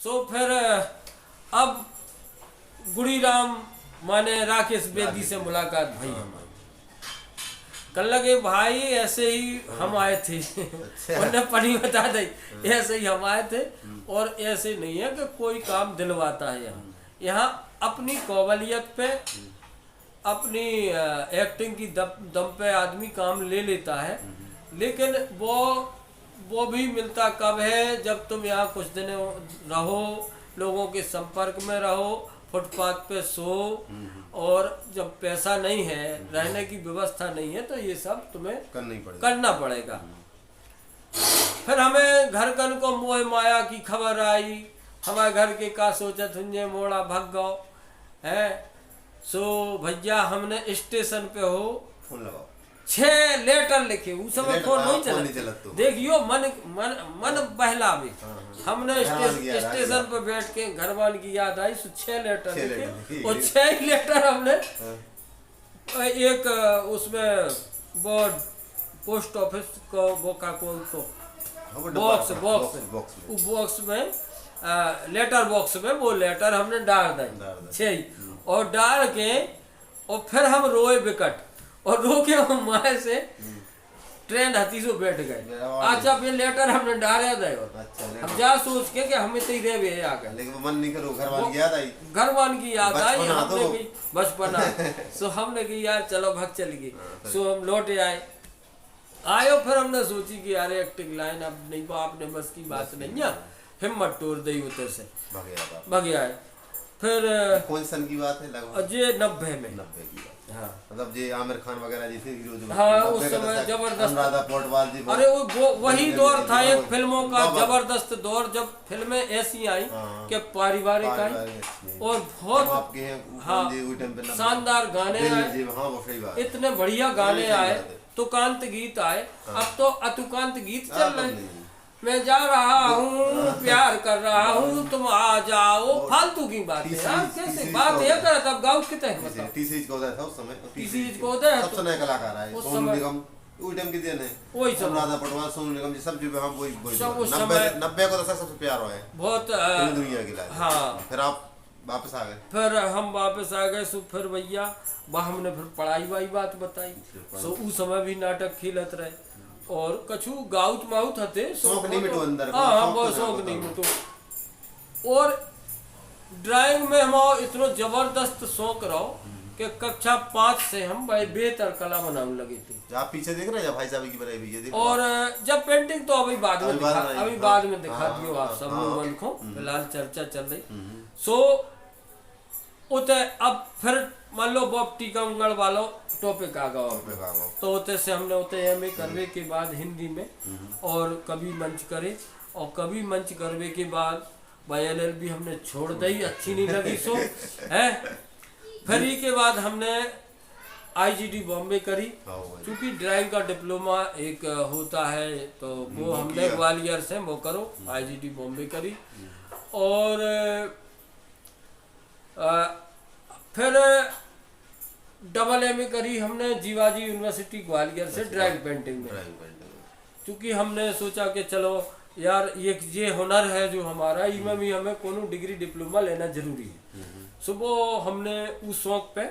सो फिर अब गुड़ीराम माने राकेश बेदी से मुलाकात भाई हमारी। कल लगे भाई ऐसे ही हम आए थे उन्हें पढ़ी बता दी, ऐसे ही हम आए थे और ऐसे नहीं है कि कोई काम दिलवाता है। यहाँ अपनी काबिलियत पे अपनी एक्टिंग की दम पे आदमी काम ले लेता है, लेकिन वो भी मिलता कब है जब तुम यहाँ कुछ दिन रहो, लोगों के संपर्क में रहो, फुटपाथ पे सो, और जब पैसा नहीं है, रहने की व्यवस्था नहीं है, तो ये सब तुम्हें करना पड़ेगा। फिर हमें घर कन को मोह माया की खबर आई, हमारे घर के का सोचत हुंजे मोड़ा भग गो है। सो भैया हमने स्टेशन पे हो फोन लगाओ 6 लेटर लिखे, उस समय फोन नहीं चला, देखियो मन बहलावे। हमने स्टेशन पे बैठ के घरवाल की याद आई, 6 लेटर लिखे और 6 लेटर हमने एक उसमें वो पोस्ट ऑफिस को वो का कौन तो बॉक्स में लेटर बॉक्स में वो लेटर हमने डाल दी 6 और डाल के और फिर हम रोए बिकट और रो के हम माए से ट्रेन हतीसो बैठ गए। अच्छा फिर लेटर हमने डाला था हम जा सोच के कि हमें तो ही रह गए आकर, लेकिन मन नहीं करो घर वाली की याद आई हमने की बचपना सो हमने की यार चलो भग चल गई। सो हम लौटे आयो फिर हमने सोची कि यार एक्टिंग लाइन अब नहीं आपने बस की बात नहीं है, हिम्मत तोड़ दी उधर से भगे आए। फिर कौन सन की बात है लगभग? ये 90 में। 90 की बात। हाँ मतलब जे आमिर खान वगैरह जैसे हीरो जो हाँ उस समय जबरदस्त। अरे वो वही दौर था एक फिल्मों का जबरदस्त दौर, जब फिल्में ऐसी आई कि पारिवारिक आई और बहुत हाँ शानदार गाने आए, इतने बढ़िया गाने आए, तुकांत गीत आए। अब तो अतुकांत गीत चल रहे, मैं जा रहा हूँ प्यार कर रहा हूँ तुम आ जाओ, फालतू की बात है यार, कैसे बात है कर तब गाँव कितने मतलब टीसीज को था उस समय, टीसीज को था सबसे नया कलाकार है सोनू निगम, उस टाइम के दिन है वही सब राधा पटवार सोनू निगम जी सब जो हम वही 90 को दशक सबसे प्यार हुआ है बहुत दुनिया के लिए। हाँ फिर आप वापस आ गए? फिर हम वापस आ गए। सो फिर भैया वह हमने फिर पढ़ाई वाई बात बताई। सो उस समय भी नाटक खेलत रहे और कछु गाउत माउत हते शौक नहीं मिटो अंदर। हाँ बहुत शौक नहीं मिटो। और ड्राइंग में हम इतना जबरदस्त शौक रहो कि कक्षा 5 से हम भाई बेहतर कला बनाने लगे थे। आप पीछे देख रहे हैं भाई साहब की बनाई हुई है। और जब पेंटिंग तो अभी बाद में दिखा दियो आप सब लोगों को, फिलहाल चर्चा चल रही। सो उते अब फिर मान लो बॉब टीका उंगड़ वालों टॉपिक आ गया, तो उते से हमने उते एमए करवे के बाद हिंदी में और कभी मंच करे, और कभी मंच करवे के बाद LLB हमने छोड़ दी, अच्छी नहीं लगी सो है। फिर के बाद हमने IGD बॉम्बे करी, क्योंकि ड्राइंग का डिप्लोमा एक होता है तो वो हमने ग्वालियर से वो करो IGD बॉम्बे करी। और फिर MA करी हमने जीवाजी यूनिवर्सिटी ग्वालियर से ड्राइंग पेंटिंग में, क्योंकि हमने सोचा कि चलो यार ये हुनर है जो हमारा, इसमें भी हमें कोनो डिग्री डिप्लोमा लेना जरूरी है। सुबह हमने उस शौक पे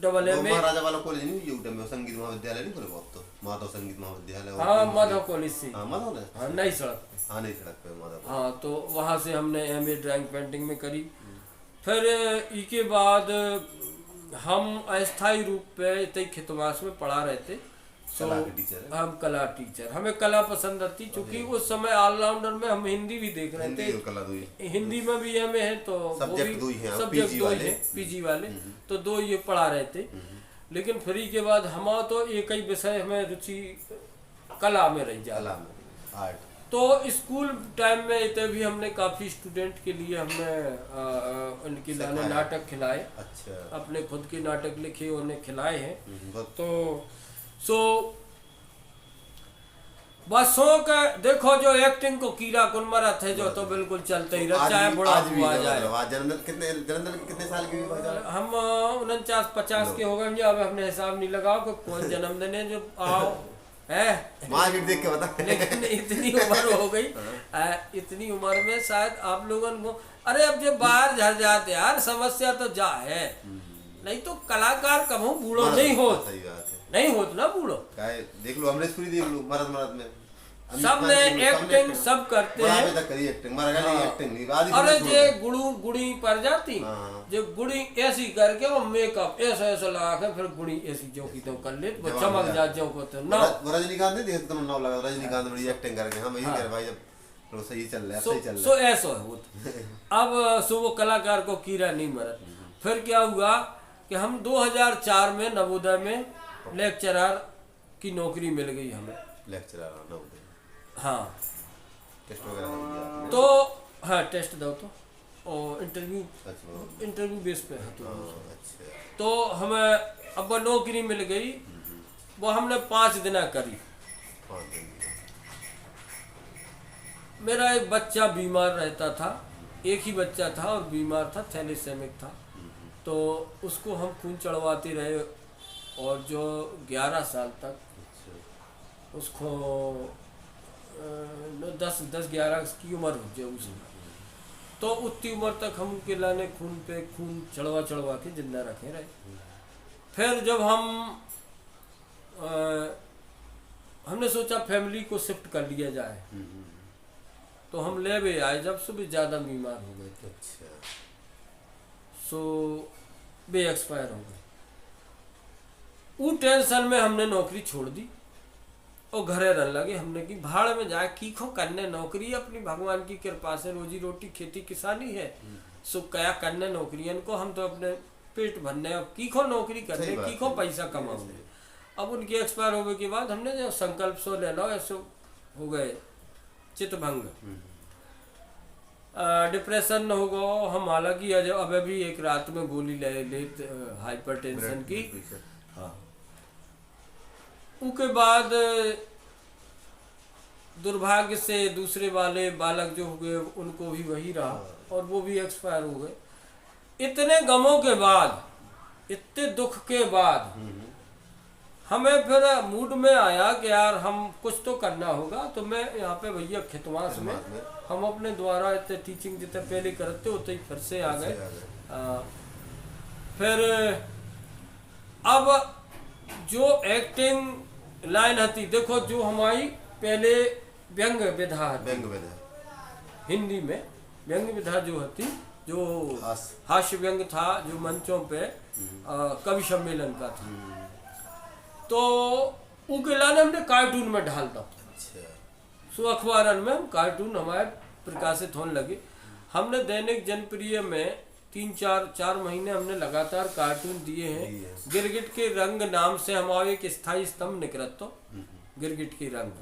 MA महाराजा वाला कॉलेज नहीं यूट्यूब में संगीत महाविद्यालय नहीं करे बहुत, तो माधव संगीत महाविद्यालय। हाँ माधव कॉलेज से, माधव ने हाँ नई सड़क पे, हाँ नई सड़क पे माधव। हाँ तो वहाँ से हमने MA ड्राइंग पेंटिंग में करी। फिर इसके बाद हम अस्थायी रूप पे खितवास में पढ़ा रहे थे। हम कला टीचर, हमें कला पसंद आती, क्योंकि उस समय ऑलराउंडर में हम हिंदी भी देख रहे थे, हिंदी में भी MA है तो सब्जेक्ट दो ही है PG वाले, तो 2 ये पढ़ा रहे थे। लेकिन फ्री के बाद हमारा तो एक ही विषय हमें रुचि कला में रही जा, तो स्कूल टाइम में इतने भी हमने काफी स्टूडेंट के लिए हमने उनके लाने नाटक खिलाए। अच्छा। अपने खुद के नाटक लिखे उन्हें खिलाए हैं। तो सो बस शौक देखो जो एक्टिंग को कीड़ा कुनमरा थे जो तो बिल्कुल चलते ही रहता है, बड़ा हुआ जाए। कितने साल की हम 49-50 के हो गए, अब हमने हिसाब नहीं लगाओ कि कौन जन्मदिन है जो आओ है। मार्केट देख के बता। लेकिन इतनी उम्र हो गई, इतनी उम्र में शायद आप लोगों को, अरे अब जब बाहर झड़ जाते यार, समस्या तो जा है, नहीं तो कलाकार कब हो बूढ़ो नहीं हो, सही बात है, नहीं होत ना बूढ़ो। देख लो अमरीशपुरी देख लो, मरद में सब ने एक्टिंग सब करते हैं। करी एक्टिंग, मर गई एक्टिंग नहीं आदि। अरे जे गुड़ी पड़ जाती, जो गुड़ी ऐसी करके वो मेकअप ऐसा ऐसा लगा के फिर गुड़ी ऐसी जो की तो कर ले वो चमक जा जो को तो ना। रजनीकांत नहीं देखते तुम, नाम लगा रजनीकांत बड़ी एक्टिंग करके, हम यही कर भाई, जब सही चल रहा है, सही चल रहा है। सो ऐसा है। अब सो वो कलाकार को कीड़ा नहीं मरा। फिर क्या हुआ कि हम 2004 में नवोदय में लेक्चरर की नौकरी मिल गई हमें। लेक्चरर नवोदय, हाँ टेस्ट वगैरह हो गया तो, हाँ टेस्ट दो तो, और इंटरव्यू बेस पे है तो। अच्छा, तो हमें अब नौकरी मिल गई, वो हमने 5 दिन करी। 5 दिन। मेरा एक बच्चा बीमार रहता था, एक ही बच्चा था और बीमार था, थैलेसेमिक था, तो उसको हम खून चढ़वाते रहे, और जो 11 साल तक उसको 10-11 की उम्र हो जाए उसमें, तो उतनी उम्र तक हम उनके लाने खून पे खून चढ़वा के जिंदा रखे रहे। फिर जब हमने सोचा फैमिली को शिफ्ट कर लिया जाए, तो हम ले भी आए, जब से भी ज़्यादा बीमार हो गए थे। अच्छा। सो वे एक्सपायर हो गए। वो टेंशन में हमने नौकरी छोड़ दी और घरे रहने लगे। हमने की भाड़ में जाए की खो करने नौकरी, अपनी भगवान की कृपा से रोजी रोटी खेती किसानी है, सो क्या करने नौकरियन को, हम तो अपने पेट भरने, अब की खो नौकरी करने, की खो पैसा कमाओगे। अब उनके एक्सपायर होने के बाद हमने जो संकल्प सो ले लो, ऐसे हो गए चितभंग, डिप्रेशन हो गया हम। हालांकि अब भी एक रात में गोली ले हाइपरटेंशन की। हाँ, उसके बाद दुर्भाग्य से दूसरे वाले बालक जो हो गए उनको भी वही रहा और वो भी एक्सपायर हो गए। इतने गमों के बाद, इतने दुख के बाद हमें फिर मूड में आया कि यार हम कुछ तो करना होगा। तो मैं यहाँ पे भैया खितवास में हम अपने द्वारा इतने टीचिंग जितने पहले करते होते ही फिर से आ गए। फिर अब जो एक्टिंग लाइन थी, देखो जो हमारी पहले व्यंग विधा, हिंदी में व्यंग विधा जो थी, जो हास्य व्यंग था, जो मंचों पे कवि सम्मेलन का था, तो उनके लाने हमने कार्टून में ढाल दो। सो अखबारन में हम कार्टून हमारे प्रकाशित होने लगे। हमने दैनिक जनप्रिय में 3-4 महीने हमने लगातार कार्टून दिए हैं। गिरगिट के रंग नाम से हमारे एक स्थायी स्तंभ निकलत तो गिरगिट के रंग।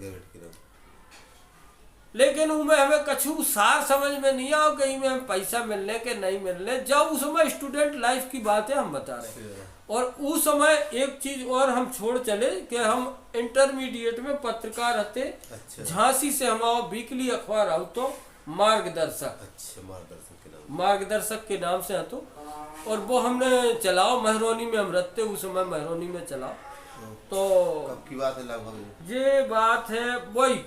लेकिन उनमें हमें कछु सार समझ में नहीं आओ, कहीं में हम पैसा मिलने के नहीं मिलने। जब उस समय स्टूडेंट लाइफ की बातें हम बता रहे हैं, और उस समय एक चीज और हम छोड़ चले कि हम इंटरमीडिएट में पत्रकार रहते। अच्छा। झांसी से हमारा वीकली अखबार आओ तो मार्गदर्शक। अच्छा, मार्गदर्शक के नाम से तो, और वो हमने चलाओ महरौनी में, हम रहते उस समय महरौनी में चलाओ। तो कब की बात है लगभग? ये बात है वही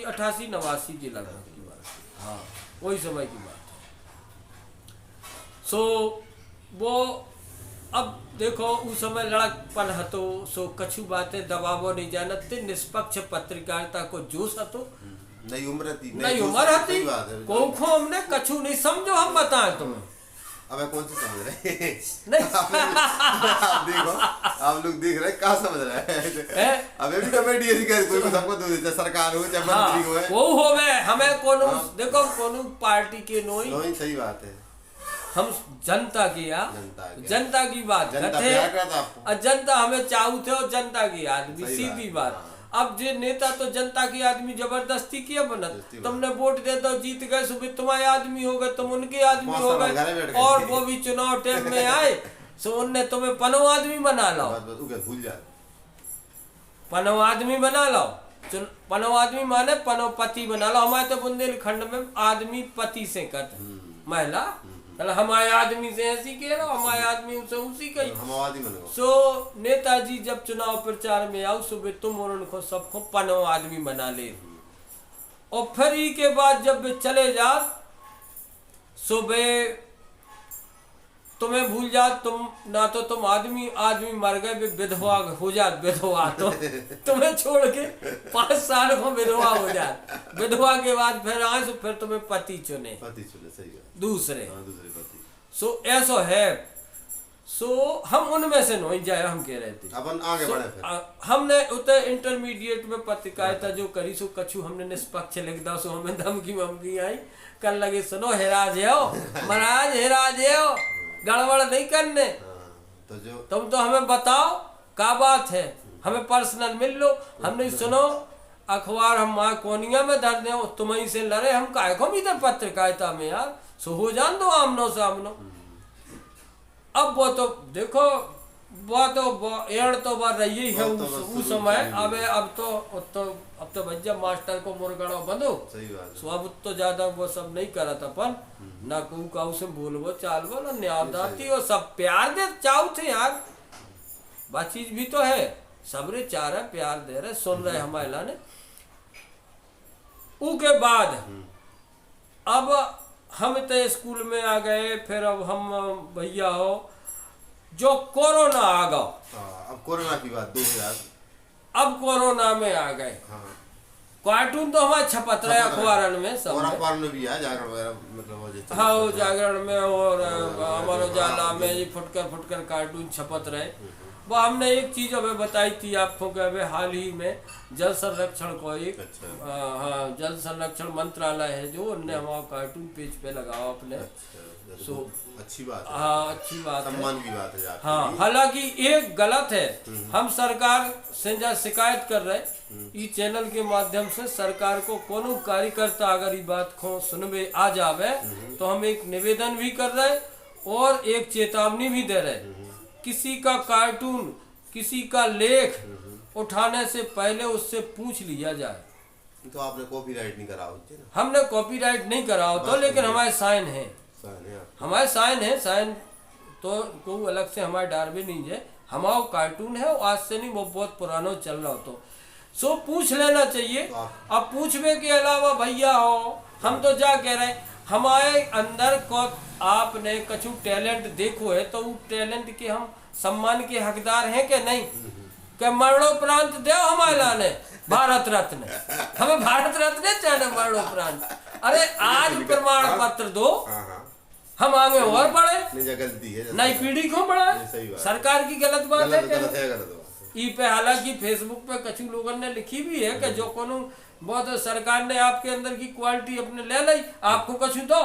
89 के लगभग की बात है। हाँ, वही समय की बात है। सो वो अब देखो उस समय लड़कपन हतो, सो कछु बातें दबावो नहीं जानते, निष्पक्ष पत्रकारिता को जोश हतो। नई उम्र थी, नई उम्र हती, को हमने कछु नहीं समझो। हम बताएं तुम्हें, अब कौन सी समझ रहे नहीं आप देखो, आप लोग देख रहे कहाँ समझ रहे हैं। अबे भी कमेडी कोई को सबको दो देता, सरकार हो चाहे मंत्री हो, वो हो गए हमें कोनो। देखो कोनो पार्टी के नोई, सही बात है, हम जनता की जनता की बात करते हैं, और जनता हमें चाहू थे, और जनता की आदमी, सीधी बात। अब जे नेता तो जनता की आदमी जबरदस्ती किया बनत, तुमने वोट दे दो जीत गए, सुबह तुम्हारे आदमी हो गए, तुम उनके आदमी हो गए, और वो भी चुनाव टाइम में आए सो उनने तुम्हें पनो आदमी बना लो, पनो आदमी बना लो। पनो आदमी माने पनो पति बना लो। हमारे तो बुंदेलखंड में आदमी पति से कट, महिला मतलब हमारे आदमी से ऐसी कह रहा हमारे आदमी से उसी कही हम आवाज़ बन गए। सो नेताजी जब चुनाव प्रचार में आओ सुबह तुम और उनको सबको पनो आदमी बना ले और फिर ही के बाद जब वे चले जा सुबह तुम्हें भूल जा तुम ना तो तुम आदमी मर गए विधवा हो जात विधवा तो तुम्हें छोड़ के 5 साल को विधवा हो जात विधवा के बाद फिर आए तो फिर तुम्हें पति चुने सही है दूसरे दूसरे पति। सो ऐसा है सो हम उनमें से नहीं जाए हम कह रहे थे अपन आगे बढ़े फिर हमने उतर इंटरमीडिएट में पत्रकारिता जो करी सो कछु हमने निष्पक्ष लिख दा सो हमें धमकी वमकी आई कर लगे सुनो हेराज हो महाराज हेराज हो गड़बड़ नहीं करने तो जो तुम तो हमें बताओ क्या बात है हमें पर्सनल मिल लो हमने सुनो अखबार हम वहाँ कोनिया में धर दे तुम्हें से लड़े हम काय को भी पत्रकारिता में यार सो हो जान दो आमनो सामनो अब वो तो देखो वो तो एड़ तो बार रही है उस समय अब तो भैया मास्टर को मुरगड़ा बंदो सही बात है। सो अब तो ज्यादा वो सब नहीं करा था पर ना कहूँ काऊ से बोलबो चालबो ना न्यादाती और सब प्यार दे चाहू थे यार बात चीज भी तो है सबरे चाह रहे प्यार दे रहे सुन रहे हमारे लाने उसके बाद अब हम तो स्कूल में आ गए फिर अब हम भैया हो जो कोरोना आ गया अब कोरोना की बात 2000 अब कोरोना में आ गए कार्टून तो हमारे छपत रहे अखबार में सब और अखबार में भी है जागरण वगैरह मतलब हाँ जागरण में और अमर उजाला में ये फुटकर कार्टून छपत रहे वो हमने एक चीज अभी बताई थी आपको कि अभी हाल ही में जल संरक्षण को एक हाँ जल संरक्षण मंत्रालय है जो उनने हमारा कार्टून पेज पे लगाओ अपने सो अच्छी बात है। हाँ अच्छी बात है सम्मान की बात है हाँ हालांकि एक गलत है हम सरकार से जा शिकायत कर रहे इस चैनल के माध्यम से सरकार को कोनो कार्यकर्ता अगर ये बात को सुनवे आ जावे तो हम एक निवेदन भी कर रहे और एक चेतावनी भी दे रहे किसी का कार्टून किसी का लेख उठाने से पहले उससे पूछ लिया जाए। तो आपने कॉपीराइट नहीं करा होते ना? हमने कॉपीराइट नहीं करा होता लेकिन हमारे साइन है हमारे साइन है साइन तो कोई अलग से हमारे डार भी नहीं है हमारा कार्टून है आज से नहीं वो बहुत पुराना चल रहा हो तो सो पूछ लेना चाहिए। अब पूछने के अलावा भैया हो हम तो जा कह रहे हमारे अंदर को आपने कछु टैलेंट देखो है तो उस टैलेंट के हम सम्मान के हकदार हैं कि नहीं क्या मरणोपरांत दो हमारे लाने भारत रत्न हमें भारत रत्न चाहे मरणोपरांत अरे आज प्रमाण पत्र दो हम आगे और बढ़े गलती है नई पीढ़ी को बढ़ाए सरकार की गलत बात है ई पे हालांकि फेसबुक पे कछु लोगों ने लिखी भी है कि जो कोनो बहुत सरकार ने आपके अंदर की क्वालिटी अपने ले ली आपको कछु दो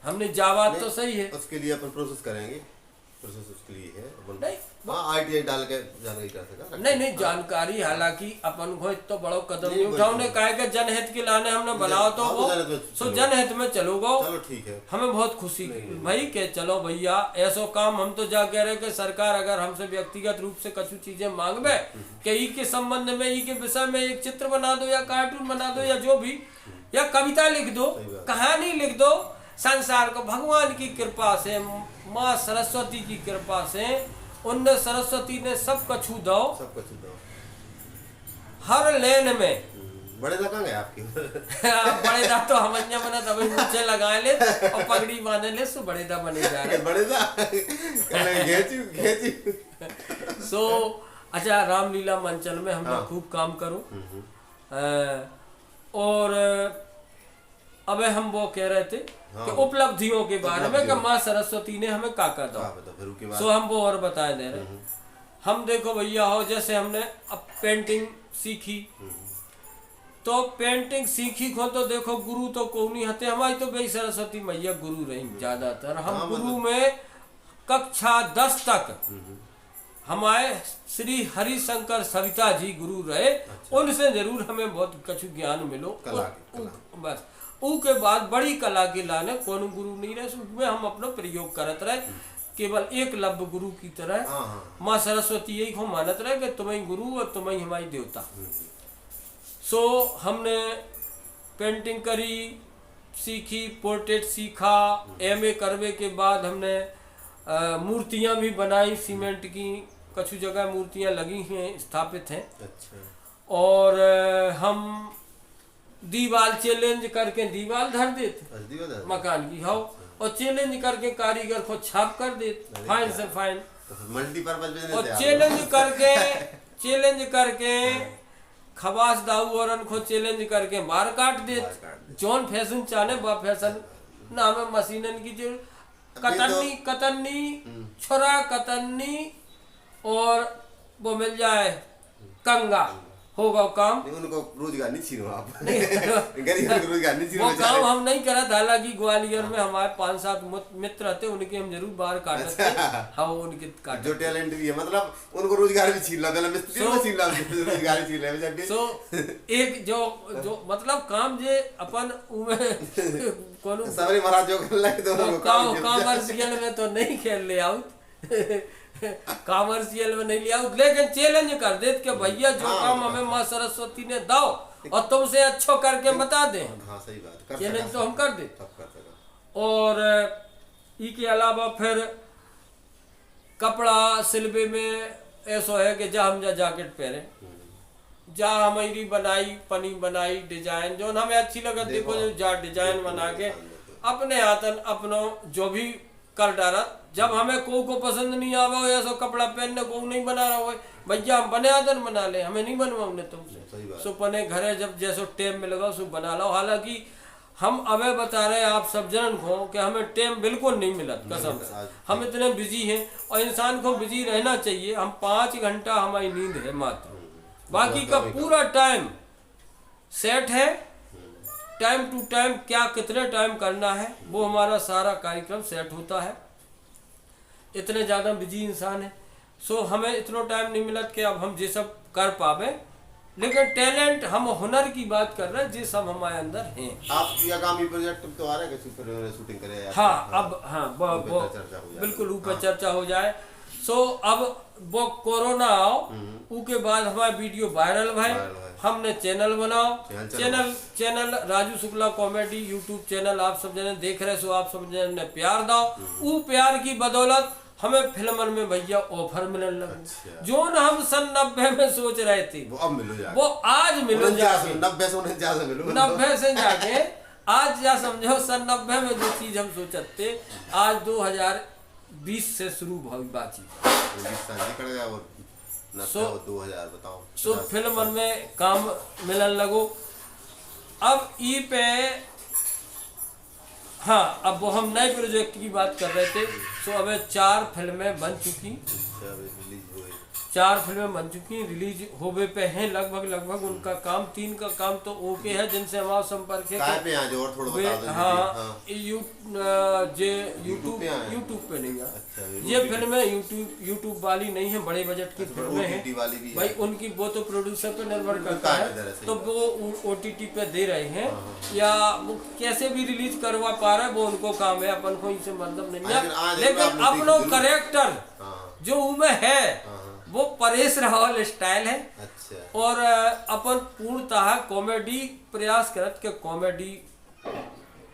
हमने जवाब तो सही है उसके लिए अपन प्रोसेस करेंगे प्रोसेस उसके लिए है अपन नहीं आईटीआई डाल के जानकारी कर सका नहीं जानकारी हालांकि अपन को तो बड़ो कदम नहीं उठाओ ने कहा कि जनहित के लाने हमने बनाओ तो वो सो जनहित में चलोगा चलो ठीक है हमें बहुत खुशी भाई के चलो भैया ऐसा काम हम तो जा कह रहे कि सरकार अगर हमसे व्यक्तिगत रूप से कुछ चीजें मांगवे कि ई के संबंध में ई के विषय में एक चित्र बना दो या कार्टून बना दो या जो भी या कविता लिख दो कहानी लिख दो संसार को भगवान की कृपा से माँ सरस्वती की कृपा से उनने सरस्वती ने सब कछु दो हर लेन में बड़े दा कहाँ गए आपके बड़े दा तो हम बना तभी नीचे लगाए ले और पगड़ी बांधे ले सो बड़े दा बने जा रहे बड़े दा घेची सो अच्छा रामलीला मंचल में हमने खूब काम करो और अब हम वो कह रहे थे कि उपलब्धियों के बारे में कि माँ सरस्वती ने हमें का दो सो हम वो और बताए दे रहे हम देखो भैया हो जैसे हमने अब पेंटिंग सीखी तो पेंटिंग सीखी को तो देखो गुरु तो कौन नहीं हते हमारी तो भाई सरस्वती मैया गुरु रही ज्यादातर हम गुरु में कक्षा 10 तक हमारे श्री हरिशंकर सविता जी गुरु रहे उनसे जरूर हमें बहुत कछु ज्ञान मिलो बस के बाद बड़ी कला के लाने कौन गुरु नहीं रहे उसमें हम अपना प्रयोग करत रहे केवल एक लब्ध गुरु की तरह माँ सरस्वती यही को मानत रहे कि तुम्हें गुरु और तुम्हें हमारी देवता सो हमने पेंटिंग करी सीखी, पोर्ट्रेट सीखा। एमए करने के बाद हमने मूर्तियां भी बनाई सीमेंट की, कुछ जगह मूर्तियां लगी हैं, स्थापित हैं। अच्छा। और हम दीवार चैलेंज करके दीवार धर देते मकान की, हाँ, और चैलेंज करके कारीगर को छाप कर देते फाइन से फाइन। मल्टीपर्पज बिजनेस और है। चैलेंज करके खबास दाऊ औरन को चैलेंज करके मार काट दे। जॉन फैशन चाहे बा फैशन ना, हमें मशीनन की जो कतन्नी छोरा कतन्नी और वो मिल जाए कंगा, होगा काम। उनको रोजगार नहीं छीनो आप। गरीब को रोजगार नहीं छीनो। वो काम हम नहीं करा। हालांकि ग्वालियर में हमारे 5-7 मित्र थे, उनके हम जरूर बाहर काटते थे। हाँ, उनके काट जो टैलेंट भी है, मतलब उनको रोजगार भी छीन ला, पहले मिस्त्री को छीन ला, रोजगार छीन ले। सो एक जो मतलब काम जे अपन कोनो सबरी महाराज जो कर लगे तो कॉमर्शियल में तो नहीं खेल ले आउट, कॉमर्शियल में नहीं लिया, लेकिन चैलेंज कर दे कि भैया जो काम हमें माँ सरस्वती ने दो और तुमसे अच्छो करके बता दे। हाँ, सही बात। चैलेंज तो हम कर दे। और इसके अलावा फिर कपड़ा सिलवे में ऐसा है कि हम जैकेट पहने, जा हमारी बनाई पनी बनाई डिजाइन जो हमें अच्छी लगे, देखो जा डिजाइन बना के अपने हाथन अपनो जो भी कर डाला। जब हमें को पसंद नहीं आवे ऐसा कपड़ा पहनने को नहीं बना रहा हो भैया, हम बने आदन बना ले, हमें नहीं बनवाने तुमसे। सो पने घरे जब जैसो टेम में लगा सो बना लो। हालांकि हम अबे बता रहे आप सब जनन को कि हमें टेम बिल्कुल नहीं मिला, कसम से। हम इतने बिजी हैं और इंसान को बिजी रहना चाहिए। हम 5 घंटा हमारी नींद है मात्र, बाकी का पूरा टाइम सेट है। टाइम टू टाइम क्या कितने टाइम करना है वो हमारा सारा कार्यक्रम सेट होता है। इतने ज़्यादा बिजी इंसान है, सो हमें इतना टाइम नहीं मिला कि अब हम ये सब कर पावे। लेकिन टैलेंट, हम हुनर की बात कर रहे हैं, ये सब हमारे अंदर हैं। आप आगामी प्रोजेक्ट तो आ रहा है कि शूटिंग करें? हाँ, अब हाँ वो बिल्कुल ऊपर चर्चा हो जाए। सो अब वो कोरोना आओ उसके बाद हमारा वीडियो वायरल भाई, हमने चैनल बनाओ, channel Raju Shukla comedy YouTube channel आप सब जने देख रहे, सो आप सब जने प्यार दो। वो प्यार की बदौलत हमें फिल्मन में भैया ऑफर मिलने लगे। जो न हम सन 90 में सोच रहे थे वो अब मिलो, वो आज मिलो जाके 90 से जाके आज जा समझो सन 90 में जो चीज हम सोचते आज 2020 से शुरू भाई बातचीत। सो फिल्म में काम मिलन लगो। अब ई पे हाँ, अब वो हम नए प्रोजेक्ट की बात कर रहे थे। सो अब 4 फिल्में बन चुकी, 4 फिल्में बन चुकी, रिलीज होवे पे हैं लगभग उनका काम 3 का काम तो ओके है, जिनसे हमारा संपर्क है। हाँ, यूट्यूब पे नहीं है ये फिल्में, यूट्यूब वाली नहीं है, बड़े बजट की फिल्में हैं भाई। उनकी वो तो प्रोड्यूसर पे निर्भर करता है, तो वो OTT पे दे रहे हैं या वो कैसे भी रिलीज करवा पा रहे हैं, वो उनको काम है, अपन को इनसे मतलब नहीं है। लेकिन अपनो करेक्टर जो उनमें है वो परेश रावल स्टाइल है। अच्छा। और अपन पूर्णतः कॉमेडी प्रयास करत के कॉमेडी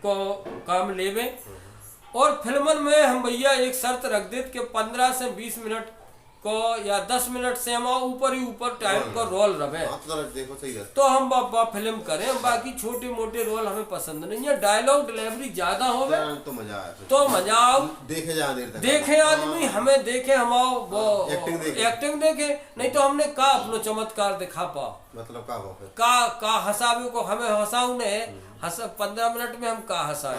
को काम लेवे। और फिल्मन में हम भैया एक शर्त रख देते कि 15 से 20 मिनट को या 10 मिनट से हम ऊपर ही ऊपर टाइम का रोल रहे तो हम बाबा फिल्म करें। बाकी छोटे मोटे रोल हमें पसंद नहीं है। डायलॉग डिलीवरी ज्यादा हो तो मजा आओ, देखे आदमी हमें देखे, हम आओ वो एक्टिंग देखे, नहीं तो हमने का अपनो चमत्कार दिखा पा, मतलब का हंसावे को हमें हंसाऊ ने 15 मिनट में हम का हंसाए।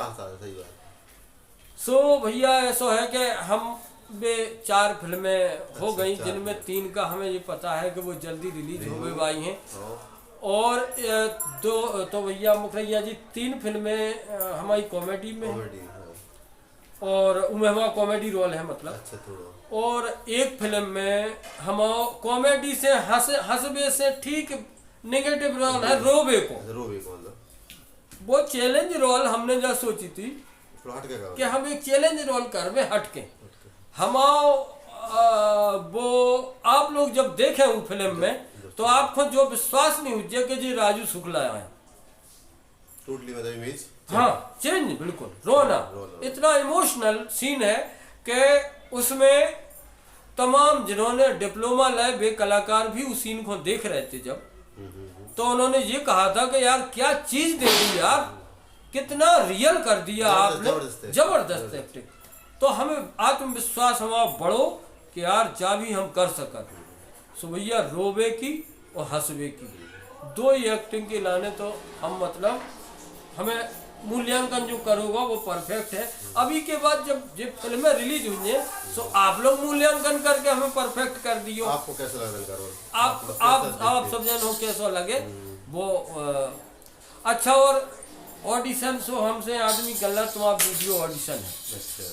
सो भैया ऐसा है कि हम वे 4 फिल्में हो गई, जिनमें 3 का हमें ये पता है कि वो जल्दी रिलीज हो गई आई हैं। और 2 तो भैया मुखरैया जी 3 फिल्में हमारी कॉमेडी में और उनमें हमारा कॉमेडी रोल है मतलब। और एक फिल्म में हम कॉमेडी से हंसबे से ठीक नेगेटिव रोल है रोबे को। वो चैलेंज रोल हमने जो सोची थी कि हम एक चैलेंज रोल कर में हटके हम वो आप लोग जब देखें उन फिल्म में तो आपको जो विश्वास नहीं हो कि जी राजू शुक्ला आए टोटली मतलब इमेज हाँ चेंज, बिल्कुल रोना। इतना इमोशनल सीन है कि उसमें तमाम जिन्होंने डिप्लोमा लाए वे कलाकार भी उस सीन को देख रहे थे जब, तो उन्होंने ये कहा था कि यार क्या चीज दे दी यार, कितना रियल कर दिया आपने, जबरदस्त एक्टिंग। तो हमें आत्मविश्वास हमारा बढ़ो कि यार जा भी हम कर सकते। सो भैया रोबे की और हंसबे की दो ही एक्टिंग के लाने, तो हम मतलब हमें मूल्यांकन जो करोगा वो परफेक्ट है। अभी के बाद जब ये फिल्में रिलीज हुई हैं तो आप लोग मूल्यांकन करके हमें परफेक्ट कर दियो। आपको कैसा लगा? आप सब जन हो कैसा लगे वो अच्छा। और ऑडिशन सो हमसे आदमी गलत, तो आप वीडियो ऑडिशन है। अच्छा।